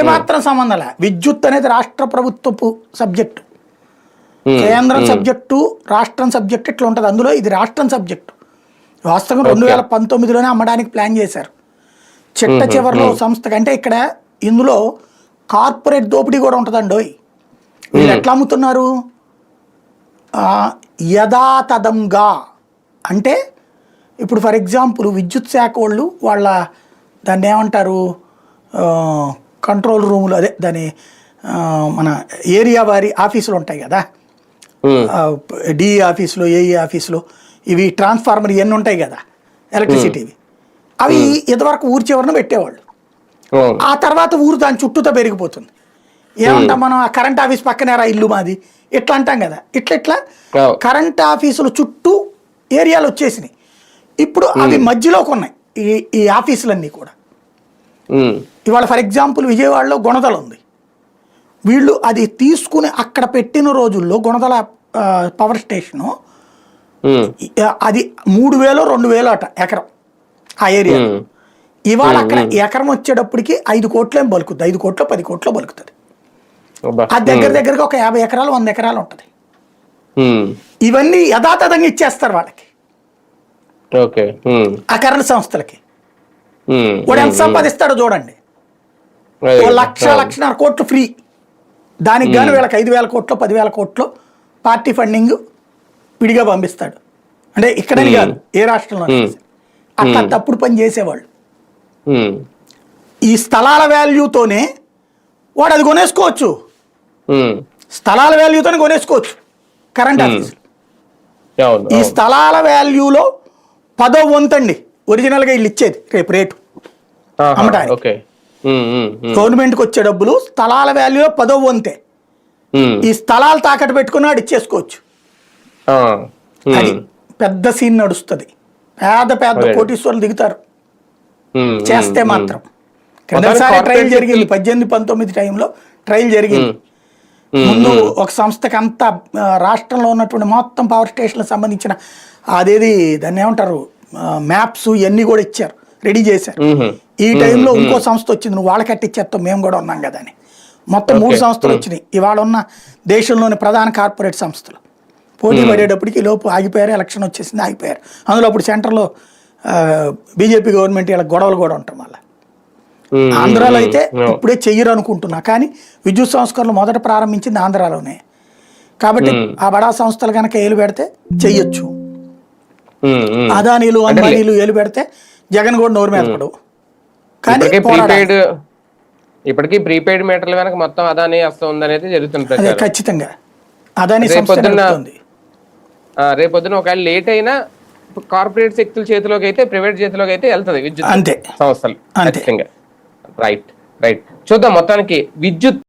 ఏమాత్రం సంబంధం లే. విద్యుత్ అనేది రాష్ట్ర ప్రభుత్వపు సబ్జెక్టు, కేంద్రం సబ్జెక్టు, రాష్ట్రం సబ్జెక్టు ఇట్లా ఉంటుంది. అందులో ఇది రాష్ట్రం సబ్జెక్టు. వాస్తవం 2019లోనే అమ్మడానికి ప్లాన్ చేశారు. చిట్ట చివరిలో సంస్థ అంటే ఇక్కడ ఇందులో కార్పొరేట్ దోపిడీ కూడా ఉంటుందండి. వీళ్ళు ఎట్లా అమ్ముతున్నారు? యథాతథంగా అంటే ఇప్పుడు ఫర్ ఎగ్జాంపుల్ విద్యుత్ శాఖ వాళ్ళు వాళ్ళ దాన్ని ఏమంటారు, కంట్రోల్ రూములు, అదే దాని మన ఏరియా వారి ఆఫీసులు ఉంటాయి కదా, డిఈ ఆఫీసులో, ఏఈ ఆఫీసులో, ఇవి ట్రాన్స్ఫార్మర్ ఇవన్నీ ఉంటాయి కదా ఎలక్ట్రిసిటీవి, అవి ఇదివరకు ఊరి చివరన పెట్టేవాళ్ళు. ఆ తర్వాత ఊరు దాని చుట్టూతో పెరిగిపోతుంది. ఏమంటాం మనం, ఆ కరెంట్ ఆఫీస్ పక్కనేరా ఇల్లు మాది ఇట్లా అంటాం కదా. ఇట్లా కరెంట్ ఆఫీసులు చుట్టూ ఏరియాలు వచ్చేసినాయి. ఇప్పుడు అవి మధ్యలోకి ఉన్నాయి ఈ ఆఫీసులన్నీ కూడా. ఇవాళ ఫర్ ఎగ్జాంపుల్ విజయవాడలో గుణదల ఉంది. వీళ్ళు అది తీసుకుని అక్కడ పెట్టిన రోజుల్లో గుణదల పవర్ స్టేషను అది 3,000 2,000 అట ఎకరం ఆ ఏరియా. ఇవాళ అక్కడ ఎకరం వచ్చేటప్పటికి 5 కోట్లేం బలుకుతుంది, 5 కోట్లు 10 కోట్లు బలుకుతుంది. అది దగ్గరగా ఒక 50 ఎకరాలు 100 ఎకరాలు ఉంటుంది. ఇవన్నీ యథాతథంగా ఇచ్చేస్తారు వాళ్ళకి, ఆ కరెంట్ సంస్థలకి. వాడు ఎంత సంపాదిస్తాడో చూడండి. 1,00,00,000 కోట్లు ఫ్రీ. దానికి గాను వీళ్ళకి 5,000 కోట్లు 10,000 కోట్లు పార్టీ ఫండింగ్ విడిగా పంపిస్తాడు. అంటే ఇక్కడని కాదు, ఏ రాష్ట్రంలో అట్లా తప్పుడు పని చేసేవాళ్ళు. ఈ స్థలాల వాల్యూతోనే వాడు అది కొనేసుకోవచ్చు, స్థలాల వాల్యూతోనే కొనేసుకోవచ్చు కరెంట్ ఆఫీసులు. ఈ స్థలాల వాల్యూలో 10వ వంతండి ఒరిజినల్గా వీళ్ళు ఇచ్చేది రేపు రేటు అమ్మటానికి. గవర్నమెంట్కి వచ్చే డబ్బులు స్థలాల వాల్యూలో 10వ వంతే. ఈ స్థలాలు తాకట్టు పెట్టుకున్నాడు ఇచ్చేసుకోవచ్చు. అది పెద్ద సీన్ నడుస్తుంది. పెద్ద కోటీశ్వరులు దిగుతారు చేస్తే మాత్రం. కిందసారి ట్రయల్ జరిగింది 18-19 టైంలో ట్రయల్ జరిగింది. ముందు ఒక సంస్థకి అంతా రాష్ట్రంలో ఉన్నటువంటి మొత్తం పవర్ స్టేషన్లకు సంబంధించిన అదేది దాన్ని ఏమంటారు మ్యాప్స్ ఇవన్నీ కూడా ఇచ్చారు, రెడీ చేశారు. ఈ టైంలో ఇంకో సంస్థ వచ్చింది, నువ్వు వాళ్ళ కట్టిచ్చేస్తావు మేము కూడా ఉన్నాం కదా అని. మొత్తం 3 సంస్థలు వచ్చినాయి. ఇవాళ ఉన్న దేశంలోని ప్రధాన కార్పొరేట్ సంస్థలు పోటీ పడేటప్పటికి లోపు ఆగిపోయారు. ఎలక్షన్ వచ్చేసింది, ఆగిపోయారు. అందులో అప్పుడు సెంటర్లో బీజేపీ గవర్నమెంట్ ఇలా గొడవలు కూడా ఉంటాం. మళ్ళీ ఆంధ్రాలో అయితే ఇప్పుడే చెయ్యరు అనుకుంటున్నా, కానీ విద్యుత్ సంస్కరణలు మొదట ప్రారంభించింది ఆంధ్రాలోనే. కాబట్టి ఆ బడా సంస్థలు కనుక ఏలు పెడితే చెయ్యొచ్చు. అదానీలు అంబానీలు ఏలు పెడితే జగన్ కూడా నోరు మీద పడవు. కానీ ఇప్పటికీ ప్రీపెయిడ్ మీటర్లు వెనక మొత్తం అదానీ వస్తుంది అనేది జరుగుతుంది. ఖచ్చితంగా అదానీ రేపొద్దున ఒకవేళ లేట్ అయినా కార్పొరేట్ శక్తుల చేతిలోకి అయితే, ప్రైవేట్ చేతిలోకి అయితే వెళ్తుంది విద్యుత్ సంస్థలు. రైట్ చూద్దాం. మొత్తానికి విద్యుత్